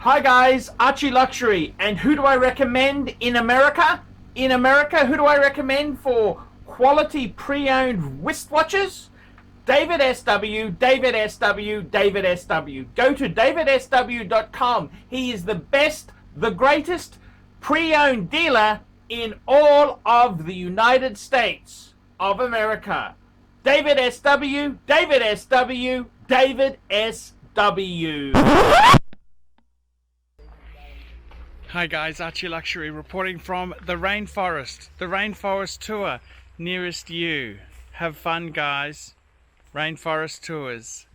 Hi guys, ArchieLuxury, and who do I recommend in America? In America, who do I recommend for quality pre-owned wristwatches? David SW, David SW, David SW. Go to davidsw.com. He is the best, the greatest pre-owned dealer in all of the United States of America. David SW, David SW, David SW. Hi guys, ArchieLuxury reporting from the Rainforest tour nearest you. Have fun guys, Rainforest tours.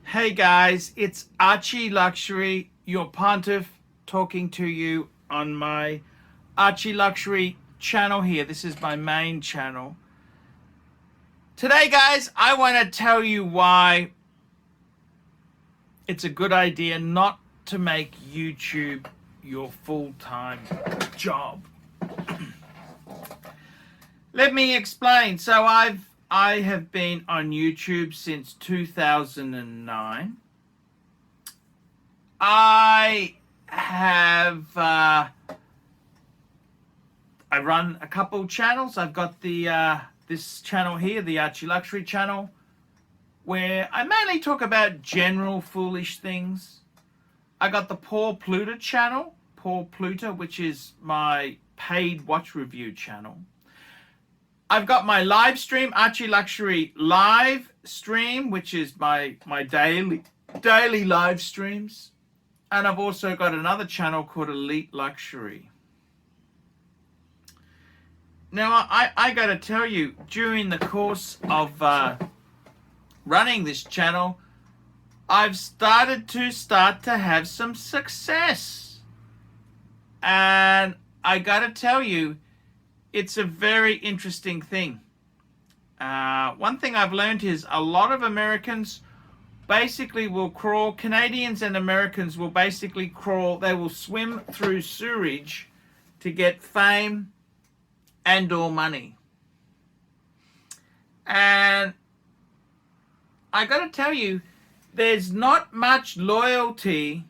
Hey guys, it's ArchieLuxury, your pontiff, talking to you on my ArchieLuxury channel here. This is my main channel. Today guys, I want to tell you why it's a good idea not to make YouTube your full-time job. Let me explain. So I have been on YouTube since 2009. I run a couple channels. I've got the this channel here, the ArchieLuxury channel, where I mainly talk about general foolish things. I got the Paul Pluta channel, Paul Pluta, which is my paid watch review channel. I've got my live stream, ArchieLuxury live stream, which is my daily live streams. And I've also got another channel called Elite Luxury. Now, I got to tell you, during the course of running this channel, I've started to have some success. And I got to tell you, it's a very interesting thing. One thing I've learned is a lot of Americans basically will crawl, Canadians and Americans will basically crawl, they will swim through sewage to get fame and or money. And I got to tell you, there's not much loyalty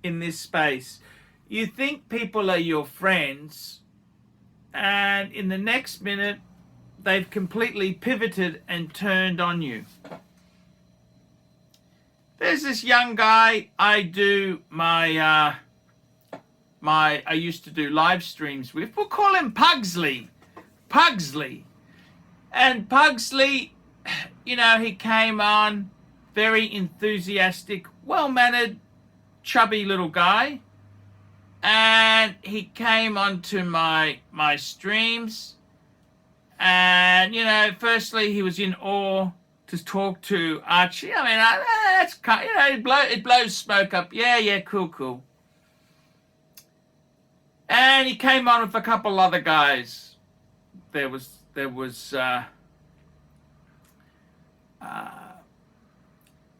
in this space. You think people are your friends, and in the next minute, they've completely pivoted and turned on you. There's this young guy I do I used to do live streams with. We'll call him Pugsley. And Pugsley, you know, he came on, very enthusiastic, well-mannered, chubby little guy. And he came onto my streams. And, you know, firstly, he was in awe to talk to Archie. I mean, that's kind, you know, it blows smoke up. Yeah, cool. And he came on with a couple other guys.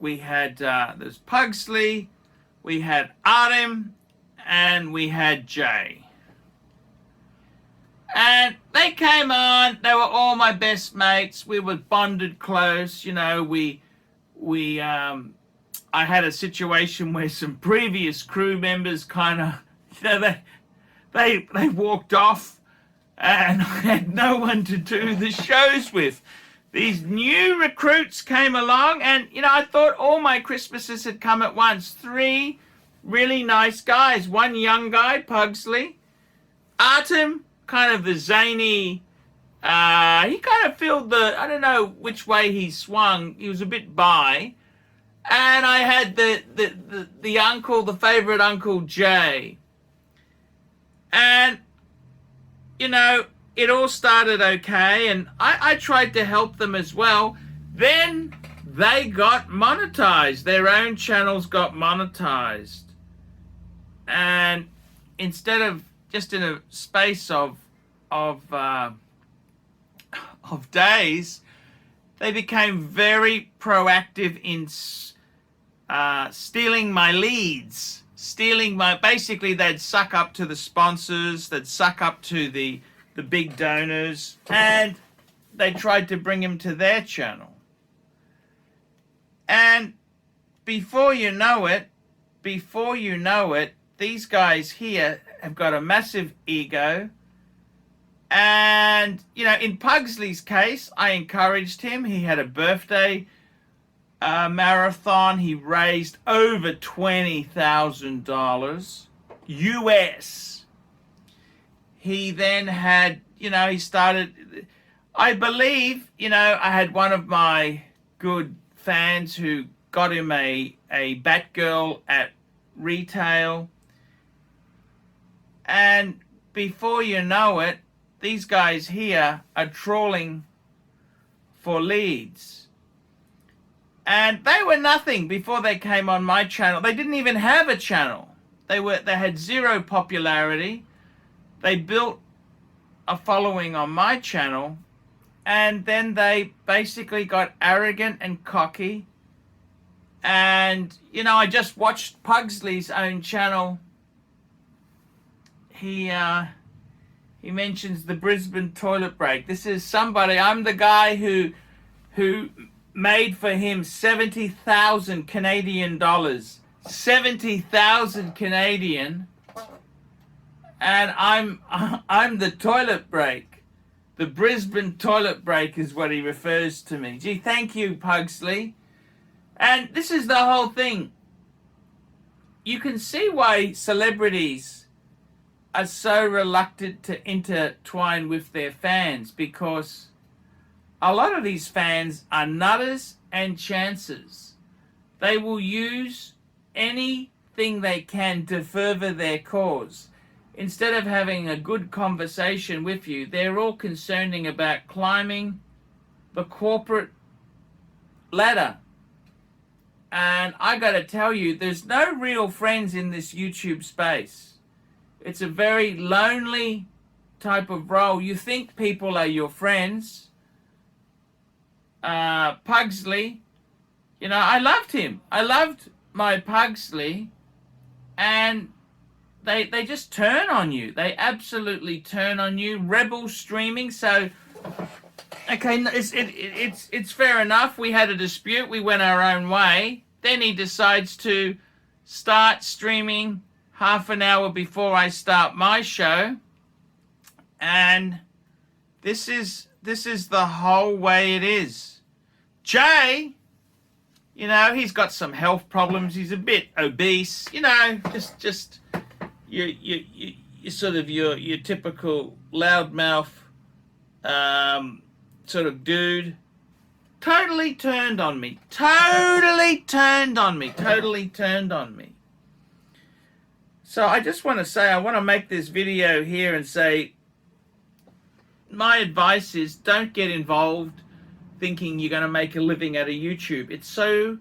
We had there's Pugsley, we had Artem, and we had Jay. And they came on, they were all my best mates. We were bonded close, you know, I had a situation where some previous crew members kind of, you know, they walked off, and I had no one to do the shows with. These new recruits came along, and, you know, I thought all my Christmases had come at once. 3 really nice guys. One young guy, Pugsley. Artem, kind of the zany, he kind of filled I don't know which way he swung. He was a bit bi. And I had the uncle, the favorite Uncle Jay. And, you know, it all started okay, and I tried to help them as well. Then they got monetized. Their own channels got monetized. And instead of just in a space of days, they became very proactive in stealing my leads. Basically they'd suck up to the sponsors, they'd suck up to the big donors, and they tried to bring him to their channel. And before you know it, these guys here have got a massive ego. And, you know, in Pugsley's case, I encouraged him. He had a birthday marathon. He raised over $20,000 US. He then had, you know, he started, I believe, you know, I had one of my good fans who got him a Batgirl at retail. And before you know it, these guys here are trawling for leads. And they were nothing before they came on my channel. They didn't even have a channel. They had zero popularity. They built a following on my channel, and then they basically got arrogant and cocky. And, you know, I just watched Pugsley's own channel. He mentions the Brisbane toilet break. This is somebody, I'm the guy who made for him 70,000 Canadian dollars. 70,000 Canadian. And I'm the toilet break. The Brisbane toilet break is what he refers to me. Gee, thank you, Pugsley. And this is the whole thing. You can see why celebrities are so reluctant to intertwine with their fans, because a lot of these fans are nutters and chancers. They will use anything they can to further their cause. Instead of having a good conversation with you, they're all concerning about climbing the corporate ladder. And I got to tell you, there's no real friends in this YouTube space. It's a very lonely type of role. You think people are your friends. Pugsley, you know, I loved him. I loved my Pugsley, and they just turn on you. They absolutely turn on you. Rebel streaming. So, okay, it's fair enough. We had a dispute. We went our own way. Then he decides to start streaming half an hour before I start my show. And this is the whole way it is. Jay, you know, he's got some health problems. He's a bit obese. You know, just you sort of your typical loudmouth sort of dude. Totally turned on me. Totally turned on me. Totally turned on me. So I just want to say, I want to make this video here and say, my advice is don't get involved thinking you're going to make a living out of YouTube. It's so,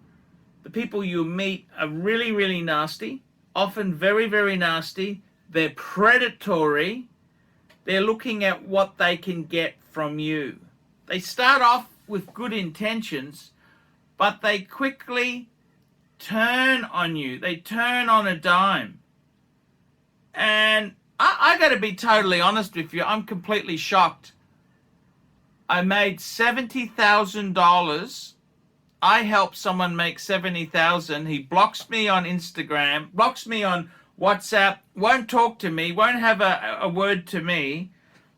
the people you meet are really, really nasty, often very, very nasty. They're predatory. They're looking at what they can get from you. They start off with good intentions, but they quickly turn on you. They turn on a dime. And I got to be totally honest with you. I'm completely shocked. I made $70,000. I helped someone make $70,000. He blocks me on Instagram, blocks me on WhatsApp, won't talk to me, won't have a word to me.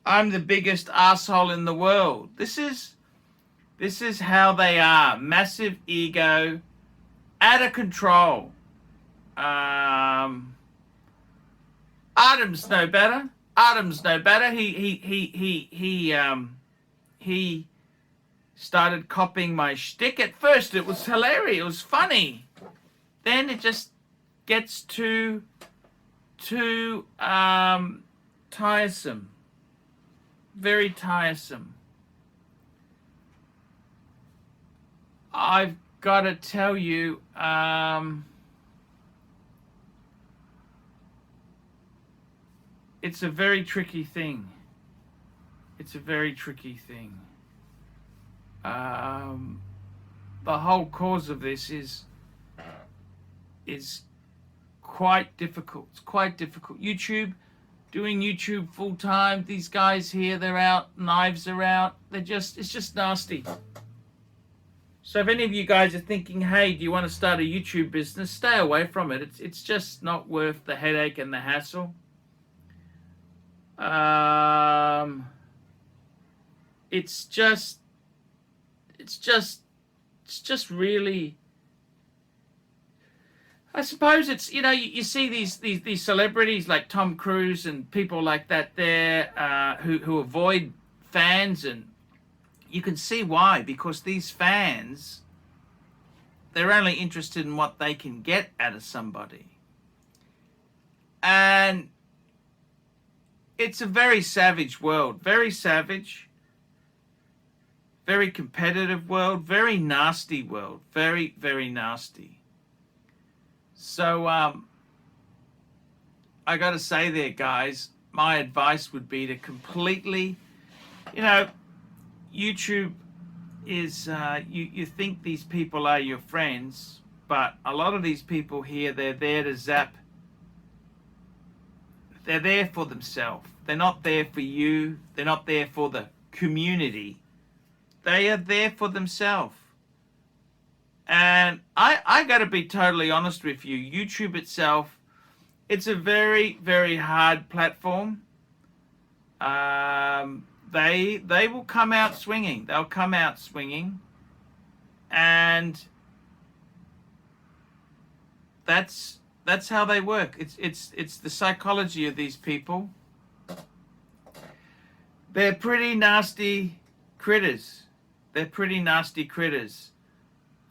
I'm the biggest asshole in the world. This is how they are. Massive ego, out of control. Adam's no better. Adam's no better. He started copying my shtick. At first it was hilarious. It was funny. Then it just gets too tiresome. Very tiresome. I've got to tell you, it's a very tricky thing. It's a very tricky thing. The whole cause of this is quite difficult. It's quite difficult. Doing YouTube full time. These guys here, they're out. Knives are out. It's just nasty. So if any of you guys are thinking, hey, do you want to start a YouTube business, stay away from it. It's just not worth the headache and the hassle. It's just really, I suppose it's, you know, you see these celebrities like Tom Cruise and people like that there who avoid fans, and you can see why, because these fans, they're only interested in what they can get out of somebody. And it's a very savage world, very savage, very competitive world, very nasty world, very, very nasty. So I got to say there, guys, my advice would be to completely, you know, YouTube is, you think these people are your friends, but a lot of these people here, they're there to zap. They're there for themselves. They're not there for you. They're not there for the community. They are there for themselves. And I got to be totally honest with you. YouTube itself, it's a very, very hard platform. They will come out swinging. They'll come out swinging. And that's how they work. It's the psychology of these people. They're pretty nasty critters. They're pretty nasty critters.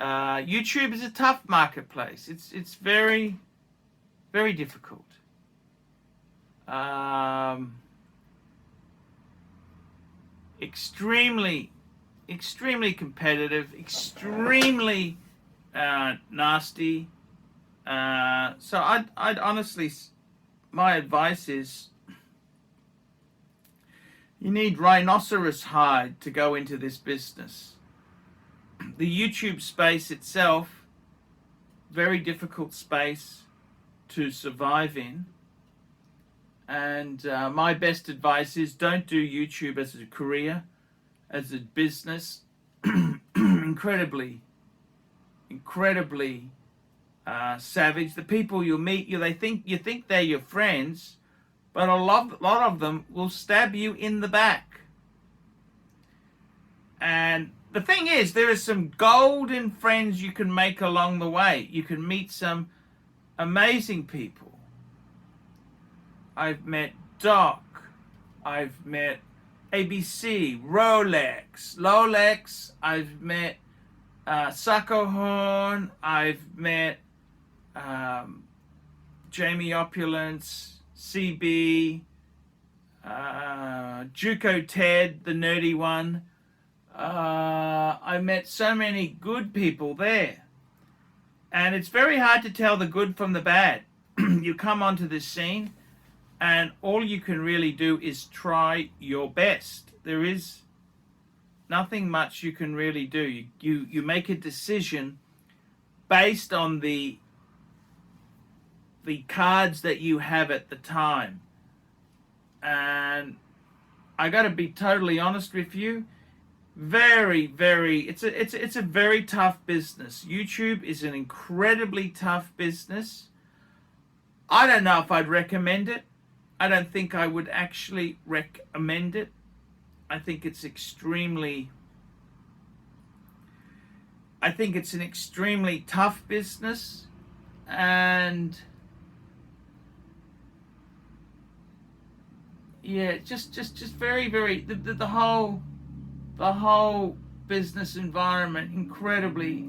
YouTube is a tough marketplace. It's very, very difficult. Extremely competitive, extremely nasty. So I'd honestly, my advice is, you need rhinoceros hide to go into this business. The YouTube space itself, very difficult space to survive in. And my best advice is, don't do YouTube as a career, as a business. Incredibly savage. The people you meet, you think they're your friends, but a lot of them will stab you in the back. And the thing is, there are some golden friends you can make along the way. You can meet some amazing people. I've met Doc. I've met ABC, Rolex. I've met Sacco Horn. I've met Jamie Opulence, CB, Juco Ted, the nerdy one. I met so many good people there. And it's very hard to tell the good from the bad. You come onto this scene, and all you can really do is try your best. There is nothing much you can really do. You make a decision based on the cards that you have at the time. And I got to be totally honest with you. It's a very tough business. YouTube is an incredibly tough business. I don't know if I'd recommend it. I don't think I would actually recommend it. I think it's an extremely tough business, and yeah, just very, very, the whole business environment, incredibly,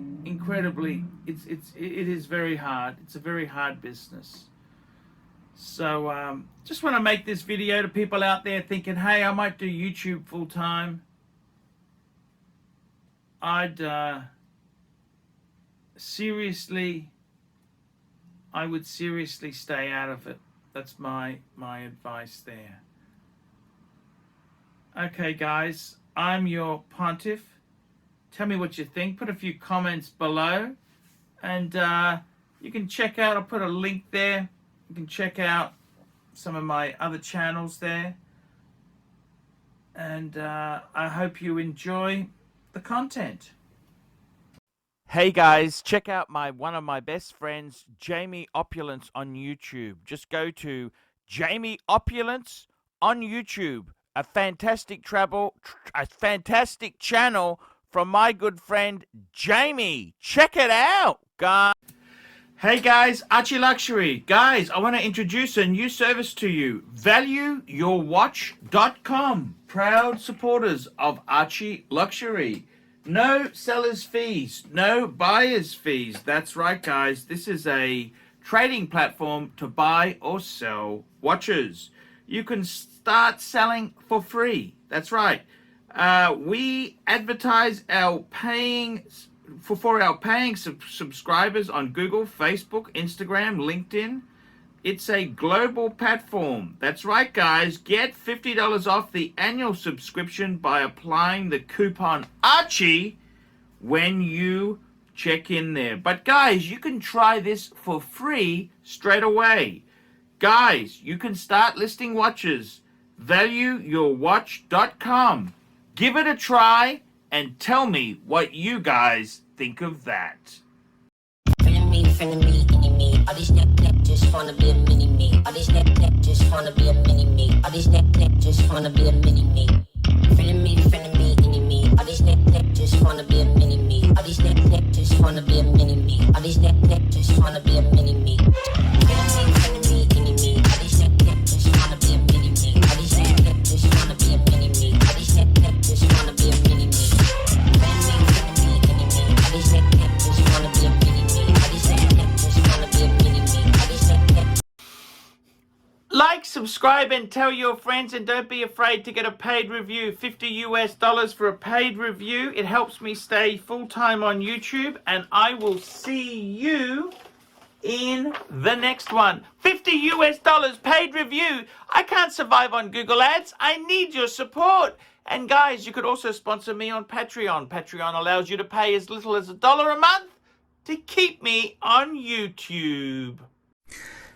it is very hard. It's a very hard business. So just want to make this video to people out there thinking, hey, I might do YouTube full time. I would seriously stay out of it. That's my advice there. Okay, guys, I'm your pontiff. Tell me what you think. Put a few comments below, and you can check out, I'll put a link there. You can check out some of my other channels there. And I hope you enjoy the content. Hey guys, check out one of my best friends, Jamie Opulence, on YouTube. Just go to Jamie Opulence on YouTube. A fantastic channel from my good friend Jamie. Check it out, guys. Hey guys, ArchieLuxury. Guys, I want to introduce a new service to you. ValueYourWatch.com. Proud supporters of ArchieLuxury. No seller's fees, no buyer's fees. That's right, guys. This is a trading platform to buy or sell watches. You can start selling for free. That's right. We advertise our paying for our paying subscribers on Google, Facebook, Instagram, LinkedIn. It's a global platform. That's right, guys. Get $50 off the annual subscription by applying the coupon Archie when you check in there. But guys, you can try this for free straight away. Guys, you can start listing watches. ValueYourWatch.com. Give it a try and tell me what you guys think of that. Friending me, enemy. All these neck just wanna be a mini me. All these neck just wanna be a mini me. All these neck just wanna be a mini me. Friending me, enemy. All these neck just wanna be a mini me. All these neck just wanna be a mini me. All these neck just wanna be a mini me. Friending me, enemy. All these neck just wanna be a mini me. All these neck just wanna be a mini me. All these neck just wanna be a mini me. Friending me, enemy. All these neck just wanna be a mini me. Like, subscribe, and tell your friends, and don't be afraid to get a paid review. $50 for a paid review. It helps me stay full-time on YouTube, and I will see you in the next one. $50 paid review. I can't survive on Google Ads. I need your support. And guys, you could also sponsor me on Patreon. Patreon allows you to pay as little as $1 a month to keep me on YouTube.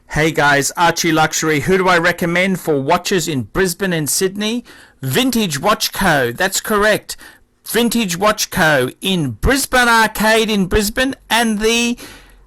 Hey guys, ArchieLuxury. Who do I recommend for watches in Brisbane and Sydney? Vintage Watch Co. That's correct. Vintage Watch Co. in Brisbane Arcade in Brisbane and the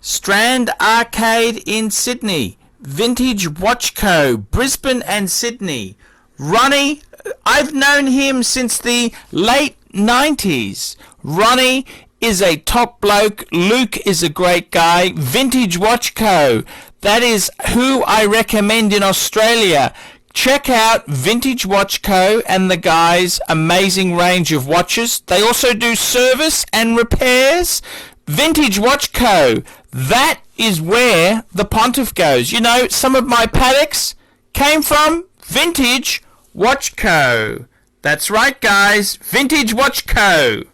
Strand Arcade in Sydney. Vintage Watch Co. Brisbane and Sydney. Ronnie, I've known him since the late 90s. Ronnie is a top bloke. Luke is a great guy. Vintage Watch Co. That is who I recommend in Australia. Check out Vintage Watch Co. and the guys' amazing range of watches. They also do service and repairs. Vintage Watch Co. That is where the Pontiff goes. You know, some of my Patek's came from Vintage Watch Co. That's right, guys. Vintage Watch Co.